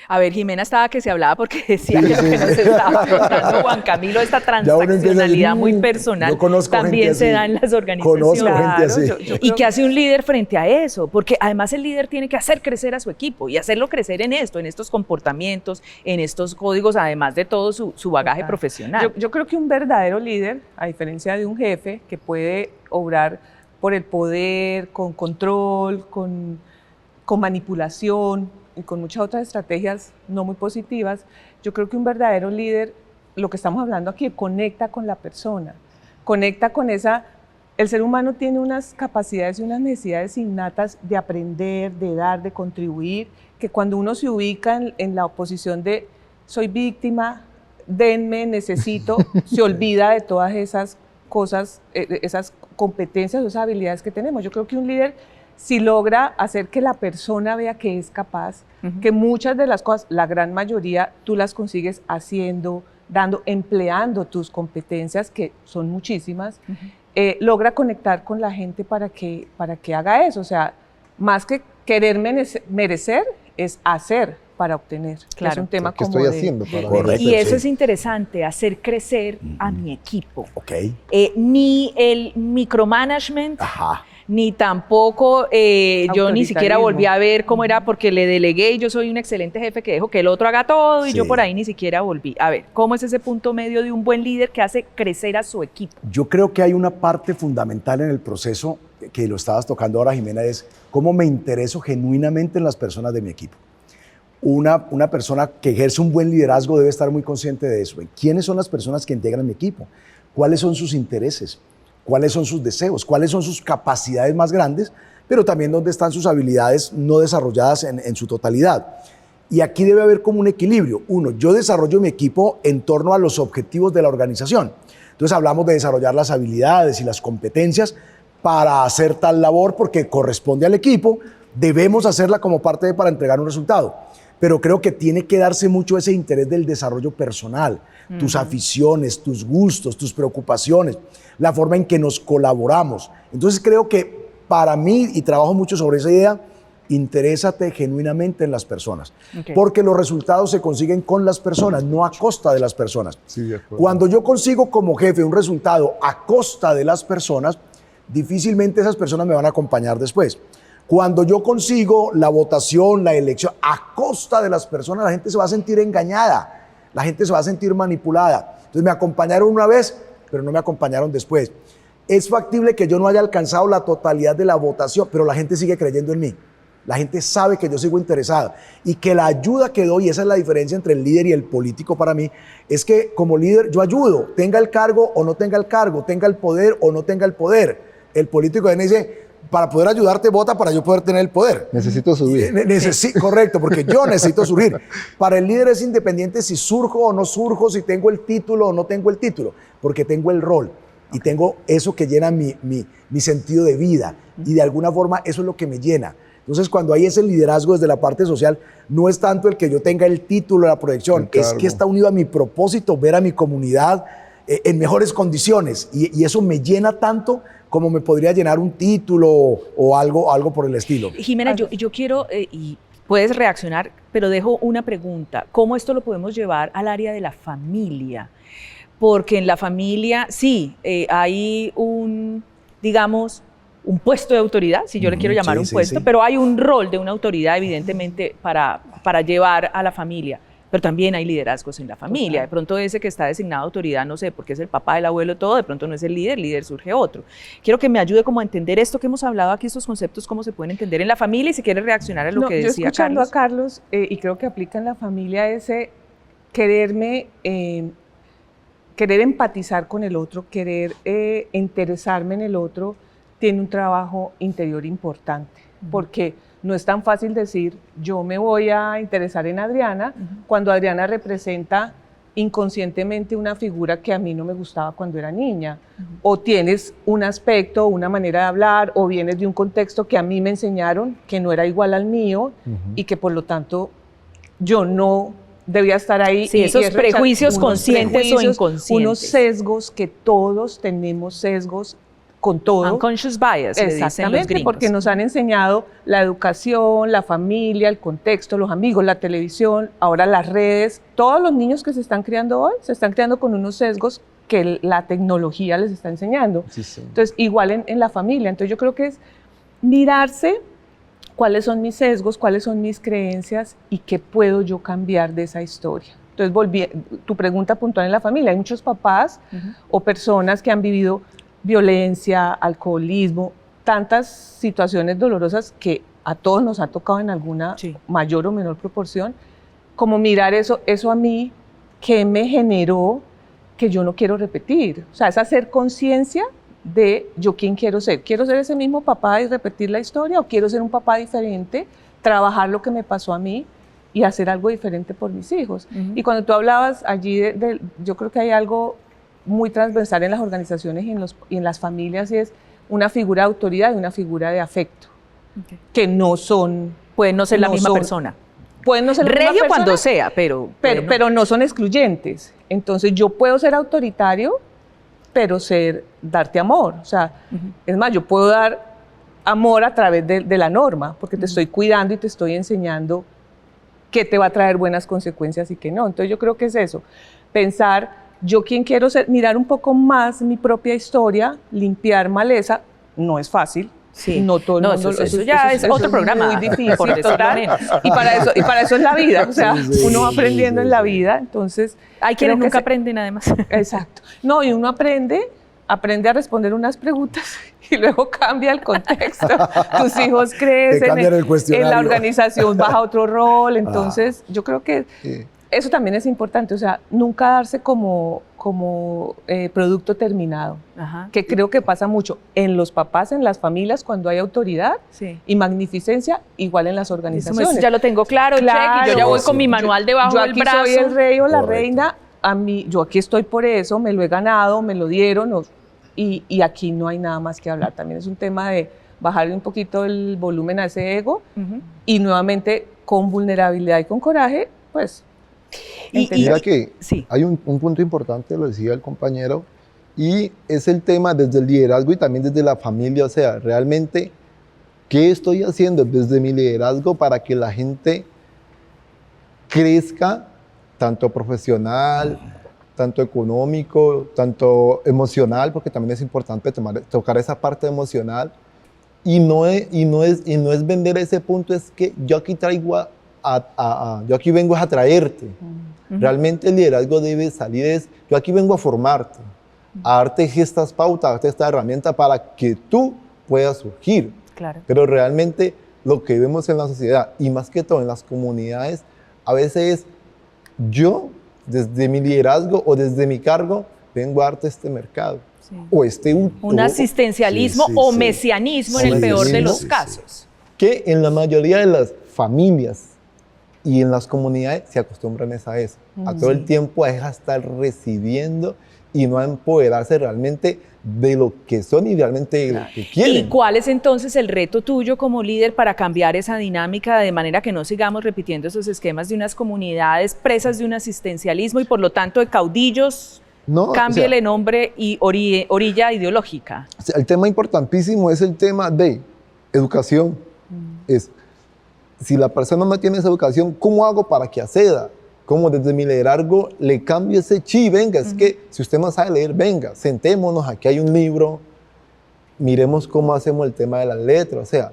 Speaker 2: A ver, Jimena estaba que se hablaba porque decía que lo que nos estaba contando Juan Camilo, esta
Speaker 3: ya uno empieza a decir,
Speaker 2: transaccionalidad muy personal,
Speaker 3: yo conozco
Speaker 2: también
Speaker 3: gente
Speaker 2: se
Speaker 3: así.
Speaker 2: da en las organizaciones.
Speaker 3: Conozco gente así.
Speaker 2: ¿Y qué hace un líder frente a eso? Porque además el líder tiene que hacer crecer a su equipo y hacerlo crecer en esto, en estos comportamientos, en estos códigos, además de todo su bagaje
Speaker 4: Total.
Speaker 2: profesional.
Speaker 4: Yo creo que un verdadero líder, a diferencia de un jefe que puede obrar por el poder, con control, con manipulación y con muchas otras estrategias no muy positivas, yo creo que un verdadero líder, lo que estamos hablando aquí, conecta con la persona, conecta con esa. El ser humano tiene unas capacidades y unas necesidades innatas de aprender, de dar, de contribuir, que cuando uno se ubica en la oposición de soy víctima, denme, necesito, se olvida de todas esas cosas, esas competencias, esas habilidades que tenemos. Yo creo que un líder, si logra hacer que la persona vea que es capaz, que muchas de las cosas, la gran mayoría, tú las consigues haciendo, dando, empleando tus competencias, que son muchísimas, logra conectar con la gente para que haga eso. O sea, más que querer merecer, es hacer para obtener.
Speaker 2: Claro.
Speaker 4: Es un tema
Speaker 5: ¿Qué
Speaker 4: como
Speaker 5: estoy haciendo para
Speaker 3: Correcto.
Speaker 2: Y eso
Speaker 3: sí.
Speaker 2: es interesante, hacer crecer a mi equipo.
Speaker 3: Ok.
Speaker 2: Ni el micromanagement,
Speaker 3: Ajá.
Speaker 2: ni tampoco yo ni siquiera
Speaker 4: Autoritarismo.
Speaker 2: volví a ver cómo era porque le delegué y yo soy un excelente jefe que dejo que el otro haga todo y
Speaker 3: Sí.
Speaker 2: yo por ahí ni siquiera volví. A ver, ¿cómo es ese punto medio de un buen líder que hace crecer a su equipo?
Speaker 3: Yo creo que hay una parte fundamental en el proceso que lo estabas tocando ahora, Jimena, es cómo me intereso genuinamente en las personas de mi equipo. Una persona que ejerce un buen liderazgo debe estar muy consciente de eso. ¿Quiénes son las personas que integran mi equipo? ¿Cuáles son sus intereses? ¿Cuáles son sus deseos? ¿Cuáles son sus capacidades más grandes? Pero también dónde están sus habilidades no desarrolladas en su totalidad. Y aquí debe haber como un equilibrio. Uno, yo desarrollo mi equipo en torno a los objetivos de la organización. Entonces hablamos de desarrollar las habilidades y las competencias para hacer tal labor porque corresponde al equipo, debemos hacerla como parte para entregar un resultado. Pero creo que tiene que darse mucho ese interés del desarrollo personal, tus aficiones, tus gustos, tus preocupaciones, la forma en que nos colaboramos. Entonces creo que para mí, y trabajo mucho sobre esa idea, interésate genuinamente en las personas, porque los resultados se consiguen con las personas, no a costa de las personas.
Speaker 5: Sí, de acuerdo.
Speaker 3: Cuando yo consigo como jefe un resultado a costa de las personas, difícilmente esas personas me van a acompañar después. Cuando yo consigo la votación, la elección a costa de las personas, la gente se va a sentir engañada, la gente se va a sentir manipulada. Entonces me acompañaron una vez, pero no me acompañaron después. Es factible que yo no haya alcanzado la totalidad de la votación, pero la gente sigue creyendo en mí. La gente sabe que yo sigo interesado y que la ayuda que doy, esa es la diferencia entre el líder y el político para mí, es que como líder yo ayudo, tenga el cargo o no tenga el cargo, tenga el poder o no tenga el poder. El político me dice, para poder ayudarte, vota para yo poder tener el poder.
Speaker 5: Necesito subir.
Speaker 3: Correcto, porque yo necesito surgir. Para el líder es independiente si surjo o no surjo, si tengo el título o no tengo el título, porque tengo el rol y tengo eso que llena mi sentido de vida y de alguna forma eso es lo que me llena. Entonces, cuando hay ese liderazgo desde la parte social, no es tanto el que yo tenga el título, la proyección, es que está unido a mi propósito, ver a mi comunidad en mejores condiciones y eso me llena tanto como me podría llenar un título o algo por el estilo.
Speaker 2: Jimena, yo quiero, y puedes reaccionar, pero dejo una pregunta. ¿Cómo esto lo podemos llevar al área de la familia? Porque en la familia, sí, hay digamos, un puesto de autoridad, si yo le quiero llamar un puesto, pero hay un rol de una autoridad, evidentemente, para llevar a la familia. Pero también hay liderazgos en la familia. De pronto ese que está designado autoridad, no sé, porque es el papá, el abuelo, todo, de pronto no es el líder surge otro. Quiero que me ayude como a entender esto que hemos hablado aquí, estos conceptos, cómo se pueden entender en la familia y si quiere reaccionar a lo que decía Carlos.
Speaker 4: Yo escuchando a Carlos, y creo que aplica en la familia ese querer empatizar con el otro, querer interesarme en el otro, tiene un trabajo interior importante, porque no es tan fácil decir, yo me voy a interesar en Adriana, cuando Adriana representa inconscientemente una figura que a mí no me gustaba cuando era niña, o tienes un aspecto, una manera de hablar, o vienes de un contexto que a mí me enseñaron que no era igual al mío, y que por lo tanto yo no debía estar ahí.
Speaker 2: Sí, esos prejuicios conscientes o inconscientes.
Speaker 4: Unos sesgos que todos tenemos sesgos con todo.
Speaker 2: Unconscious bias, le dicen los
Speaker 4: Exactamente,
Speaker 2: gringos.
Speaker 4: porque nos han enseñado la educación, la familia, el contexto, los amigos, la televisión, ahora las redes. Todos los niños que se están criando hoy se están criando con unos sesgos que la tecnología les está enseñando.
Speaker 5: Sí, sí.
Speaker 4: Entonces, igual en la familia. Entonces, yo creo que es mirarse cuáles son mis sesgos, cuáles son mis creencias y qué puedo yo cambiar de esa historia. Entonces, tu pregunta puntual en la familia. Hay muchos papás o personas que han vivido violencia, alcoholismo, tantas situaciones dolorosas que a todos nos ha tocado en alguna mayor o menor proporción, como mirar eso a mí, ¿qué me generó que yo no quiero repetir? O sea, es hacer conciencia de yo quién quiero ser. ¿Quiero ser ese mismo papá y repetir la historia o quiero ser un papá diferente, trabajar lo que me pasó a mí y hacer algo diferente por mis hijos? Y cuando tú hablabas allí yo creo que hay algo muy transversal en las organizaciones y en las familias, y es una figura de autoridad y una figura de afecto, que no son...
Speaker 2: Pueden no ser la misma persona.
Speaker 4: Pueden no ser la misma
Speaker 2: Regio
Speaker 4: persona,
Speaker 2: cuando sea, pero
Speaker 4: no son excluyentes. Entonces yo puedo ser autoritario, pero darte amor. O sea, es más, yo puedo dar amor a través de la norma, porque te estoy cuidando y te estoy enseñando qué te va a traer buenas consecuencias y qué no. Entonces yo creo que es eso, pensar yo quién quiero ser, mirar un poco más mi propia historia, limpiar maleza, no es fácil,
Speaker 2: Sí.
Speaker 4: No todo el
Speaker 2: No,
Speaker 4: mundo.
Speaker 2: eso ya es otro programa,
Speaker 4: muy difícil,
Speaker 2: por decirlo
Speaker 4: total.
Speaker 2: menos.
Speaker 4: Y para eso es la vida. O sea,
Speaker 3: Sí,
Speaker 4: uno va aprendiendo
Speaker 3: sí,
Speaker 4: en la
Speaker 3: sí.
Speaker 4: vida. Entonces,
Speaker 2: Hay
Speaker 4: creo
Speaker 2: quienes
Speaker 4: que
Speaker 2: nunca aprenden además.
Speaker 4: Exacto. No, y uno aprende a responder unas preguntas y luego cambia el contexto. Tus hijos crecen,
Speaker 3: cambian el
Speaker 4: en
Speaker 3: cuestionario.
Speaker 4: la organización baja otro rol. Entonces, yo creo que
Speaker 5: Sí.
Speaker 4: eso también es importante. O sea, nunca darse como producto terminado,
Speaker 2: Ajá.
Speaker 4: que creo que pasa mucho en los papás, en las familias, cuando hay autoridad
Speaker 2: Sí.
Speaker 4: y magnificencia, igual en las
Speaker 2: Eso
Speaker 4: organizaciones.
Speaker 2: ya lo tengo claro, check, y yo ya voy con mi manual debajo
Speaker 4: yo
Speaker 2: del
Speaker 4: aquí
Speaker 2: brazo.
Speaker 4: soy el rey o la
Speaker 3: Correcto.
Speaker 4: reina, a mí, yo aquí estoy por eso, me lo he ganado, me lo dieron, y aquí no hay nada más que hablar. También es un tema de bajarle un poquito el volumen a ese ego
Speaker 2: Ujú.
Speaker 4: y nuevamente con vulnerabilidad y con coraje, pues.
Speaker 5: Mira que
Speaker 2: sí.
Speaker 5: hay un punto importante, lo decía el compañero, y es el tema desde el liderazgo y también desde la familia. O sea, realmente, ¿qué estoy haciendo desde mi liderazgo para que la gente crezca, tanto profesional, tanto económico, tanto emocional, porque también es importante tocar esa parte emocional? Y no es vender ese punto, es que yo aquí traigo yo aquí vengo a traerte. Realmente el liderazgo debe salir, yo aquí vengo a formarte, a darte estas pautas, a darte esta herramienta para que tú puedas surgir.
Speaker 2: Claro.
Speaker 5: Pero realmente lo que vemos en la sociedad y más que todo en las comunidades, a veces es yo, desde mi liderazgo o desde mi cargo, vengo a darte este mercado.
Speaker 2: Sí.
Speaker 5: O este
Speaker 2: Un asistencialismo
Speaker 3: sí,
Speaker 2: o
Speaker 3: sí.
Speaker 2: mesianismo
Speaker 5: Sí,
Speaker 2: en el peor de
Speaker 5: sí,
Speaker 2: los
Speaker 5: sí,
Speaker 2: casos.
Speaker 5: que en la mayoría de las familias y en las comunidades se acostumbran a eso, a todo el tiempo a estar recibiendo y no a empoderarse realmente de lo que son y realmente de lo que quieren.
Speaker 2: ¿Y cuál es entonces el reto tuyo como líder para cambiar esa dinámica de manera que no sigamos repitiendo esos esquemas de unas comunidades presas de un asistencialismo y por lo tanto de caudillos?
Speaker 5: No,
Speaker 2: Cámbiale nombre y orilla ideológica.
Speaker 5: o sea, el tema importantísimo es el tema de educación. Es, si la persona no tiene esa educación, ¿cómo hago para que acceda? ¿Cómo desde mi liderazgo le cambio ese chi? Venga, es que si usted no sabe leer, venga, sentémonos, aquí hay un libro, miremos cómo hacemos el tema de las letras, o sea,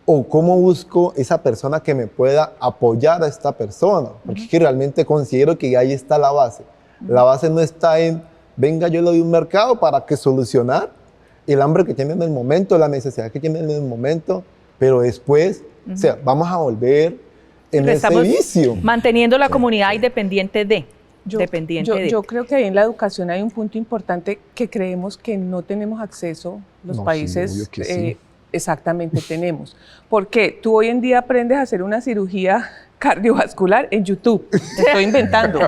Speaker 5: o cómo busco esa persona que me pueda apoyar a esta persona, porque es que realmente considero que ahí está la base. La base no está en, venga, yo le doy un mercado para que solucionar el hambre que tiene en el momento, la necesidad que tiene en el momento, pero después, o sea, vamos a volver en ese
Speaker 2: Estamos
Speaker 5: vicio.
Speaker 2: manteniendo la comunidad independiente de.
Speaker 4: Yo creo que ahí en la educación hay un punto importante que creemos que no tenemos acceso, los
Speaker 5: No, sí,
Speaker 4: países
Speaker 5: obvio que sí.
Speaker 4: exactamente tenemos. Porque tú hoy en día aprendes a hacer una cirugía cardiovascular en YouTube. Te estoy inventando.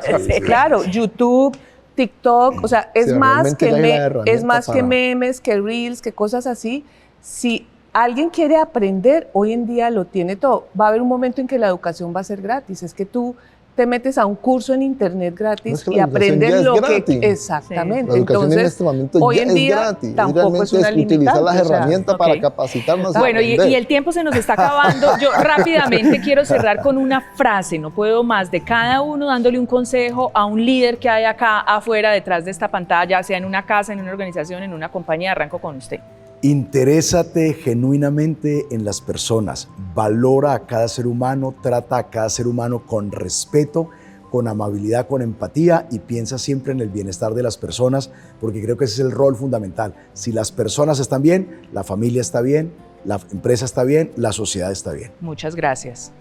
Speaker 4: Claro, YouTube, TikTok, o sea, es
Speaker 5: Sí,
Speaker 4: más
Speaker 5: realmente
Speaker 4: que
Speaker 5: ya hay la herramienta
Speaker 4: es más que
Speaker 5: para-
Speaker 4: memes, que reels, que cosas así. Si alguien quiere aprender, hoy en día lo tiene todo. Va a haber un momento en que la educación va a ser gratis. Es que tú te metes a un curso en internet gratis
Speaker 5: No, es que
Speaker 4: y
Speaker 5: la educación
Speaker 4: aprendes
Speaker 5: ya es
Speaker 4: lo
Speaker 5: gratis.
Speaker 4: que exactamente.
Speaker 5: La educación en
Speaker 4: Entonces,
Speaker 5: este momento
Speaker 4: hoy
Speaker 5: ya
Speaker 4: en
Speaker 5: es
Speaker 4: día
Speaker 5: gratis.
Speaker 4: tampoco
Speaker 5: Realmente
Speaker 4: es una
Speaker 5: utilizar
Speaker 4: limitante.
Speaker 5: las
Speaker 4: o sea,
Speaker 5: herramientas
Speaker 2: ok.
Speaker 5: para capacitarnos a
Speaker 2: Bueno,
Speaker 5: aprender.
Speaker 2: y el tiempo se nos está acabando. Yo rápidamente quiero cerrar con una frase, no puedo más, de cada uno dándole un consejo a un líder que hay acá afuera, detrás de esta pantalla, sea en una casa, en una organización, en una compañía. Arranco con usted.
Speaker 3: Interésate genuinamente en las personas, valora a cada ser humano, trata a cada ser humano con respeto, con amabilidad, con empatía y piensa siempre en el bienestar de las personas, porque creo que ese es el rol fundamental. Si las personas están bien, la familia está bien, la empresa está bien, la sociedad está bien.
Speaker 2: Muchas gracias.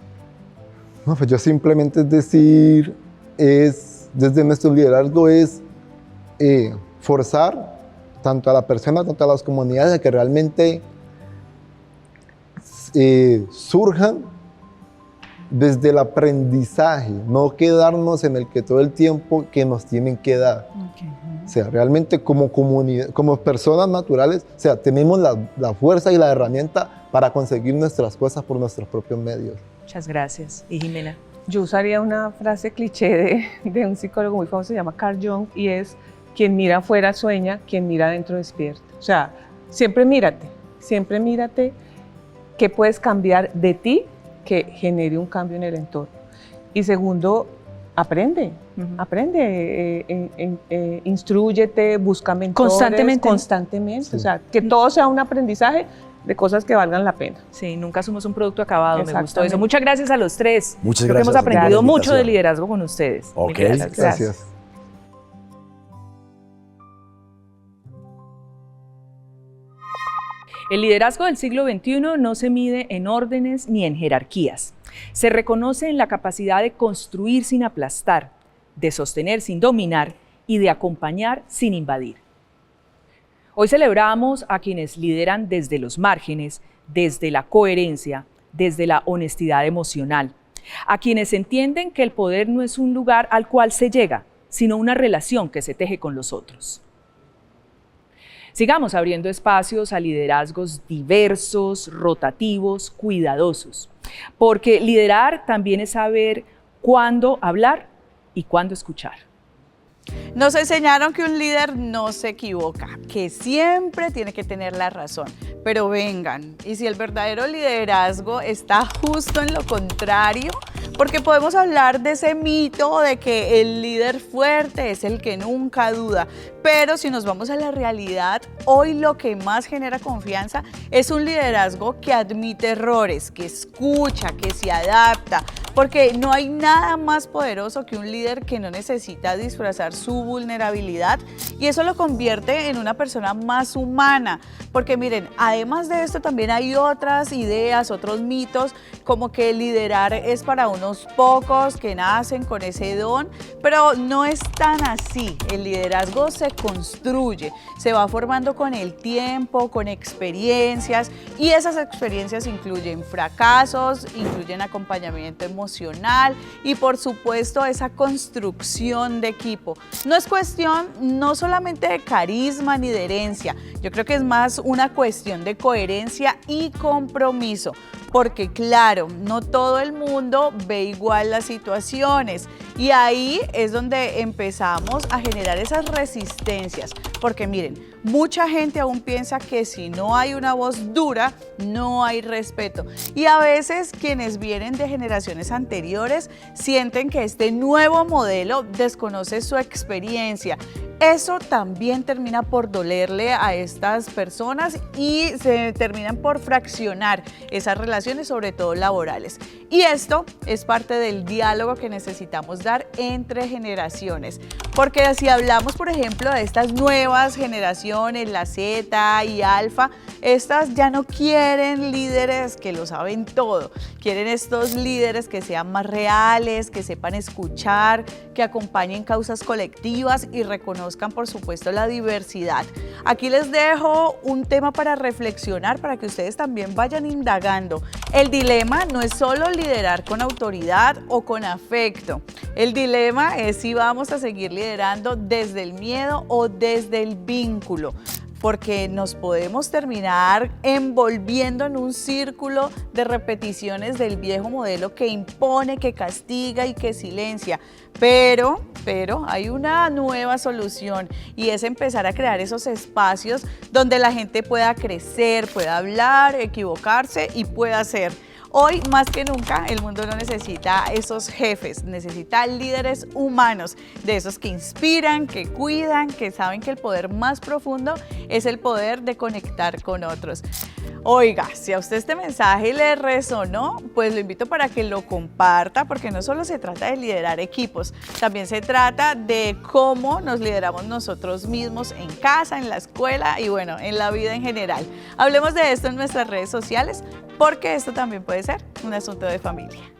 Speaker 5: No, pues yo simplemente es decir, desde nuestro liderazgo es forzar tanto a la persona, tanto a las comunidades a que realmente surjan desde el aprendizaje, no quedarnos en el que todo el tiempo que nos tienen que dar. O sea, realmente como comunidad, como personas naturales, o sea, tenemos la fuerza y la herramienta para conseguir nuestras cosas por nuestros propios medios.
Speaker 2: Muchas gracias. Y Jimena.
Speaker 4: yo usaría una frase cliché de un psicólogo muy famoso, se llama Carl Jung, y es: quien mira afuera sueña, quien mira adentro despierta. O sea, siempre mírate qué puedes cambiar de ti que genere un cambio en el entorno. Y segundo, aprende, instrúyete, busca mentores.
Speaker 2: Constantemente.
Speaker 4: Constantemente, o sea, que todo sea un aprendizaje de cosas que valgan la pena.
Speaker 2: Sí, nunca somos un producto acabado, me gustó eso.
Speaker 4: Exactamente.
Speaker 2: Muchas gracias a los tres.
Speaker 3: Muchas
Speaker 2: Creo
Speaker 3: gracias
Speaker 2: que hemos aprendido
Speaker 3: por la
Speaker 2: mucho de
Speaker 3: invitación.
Speaker 2: liderazgo con ustedes. Mil
Speaker 3: Ok.
Speaker 2: gracias.
Speaker 5: Gracias.
Speaker 2: El liderazgo del siglo XXI no se mide en órdenes ni en jerarquías. Se reconoce en la capacidad de construir sin aplastar, de sostener sin dominar y de acompañar sin invadir. Hoy celebramos a quienes lideran desde los márgenes, desde la coherencia, desde la honestidad emocional, a quienes entienden que el poder no es un lugar al cual se llega, sino una relación que se teje con los otros. Sigamos abriendo espacios a liderazgos diversos, rotativos, cuidadosos, porque liderar también es saber cuándo hablar y cuándo escuchar.
Speaker 1: Nos enseñaron que un líder no se equivoca, que siempre tiene que tener la razón. Pero vengan, ¿y si el verdadero liderazgo está justo en lo contrario? Porque podemos hablar de ese mito de que el líder fuerte es el que nunca duda. Pero si nos vamos a la realidad, hoy lo que más genera confianza es un liderazgo que admite errores, que escucha, que se adapta. Porque no hay nada más poderoso que un líder que no necesita disfrazar su vulnerabilidad y eso lo convierte en una persona más humana. Porque miren, además de esto también hay otras ideas, otros mitos, como que liderar es para unos pocos que nacen con ese don, pero no es tan así. El liderazgo se construye, se va formando con el tiempo, con experiencias y esas experiencias incluyen fracasos, incluyen acompañamiento emocional y por supuesto esa construcción de equipo. No es cuestión no solamente de carisma ni de herencia, yo creo que es más una cuestión de coherencia y compromiso, porque claro, no todo el mundo ve igual las situaciones y ahí es donde empezamos a generar esas resistencias, porque miren, mucha gente aún piensa que si no hay una voz dura, no hay respeto. Y a veces quienes vienen de generaciones anteriores sienten que este nuevo modelo desconoce su experiencia. Eso también termina por dolerle a estas personas y se terminan por fraccionar esas relaciones, sobre todo laborales. Y esto es parte del diálogo que necesitamos dar entre generaciones. Porque si hablamos, por ejemplo, de estas nuevas generaciones, la Z y Alfa, estas ya no quieren líderes que lo saben todo. Quieren estos líderes que sean más reales, que sepan escuchar, que acompañen causas colectivas y reconozcan, por supuesto, la diversidad. Aquí les dejo un tema para reflexionar, para que ustedes también vayan indagando. El dilema no es solo liderar con autoridad o con afecto. El dilema es si vamos a seguir liderando desde el miedo o desde el vínculo, porque nos podemos terminar envolviendo en un círculo de repeticiones del viejo modelo que impone, que castiga y que silencia. Pero hay una nueva solución y es empezar a crear esos espacios donde la gente pueda crecer, pueda hablar, equivocarse y pueda ser. Hoy más que nunca el mundo no necesita esos jefes, necesita líderes humanos, de esos que inspiran, que cuidan, que saben que el poder más profundo es el poder de conectar con otros. Oiga, si a usted este mensaje le resonó, pues lo invito para que lo comparta, porque no solo se trata de liderar equipos, también se trata de cómo nos lideramos nosotros mismos en casa, en la escuela y bueno, en la vida en general. Hablemos de esto en nuestras redes sociales, porque esto también puede ser un asunto de familia.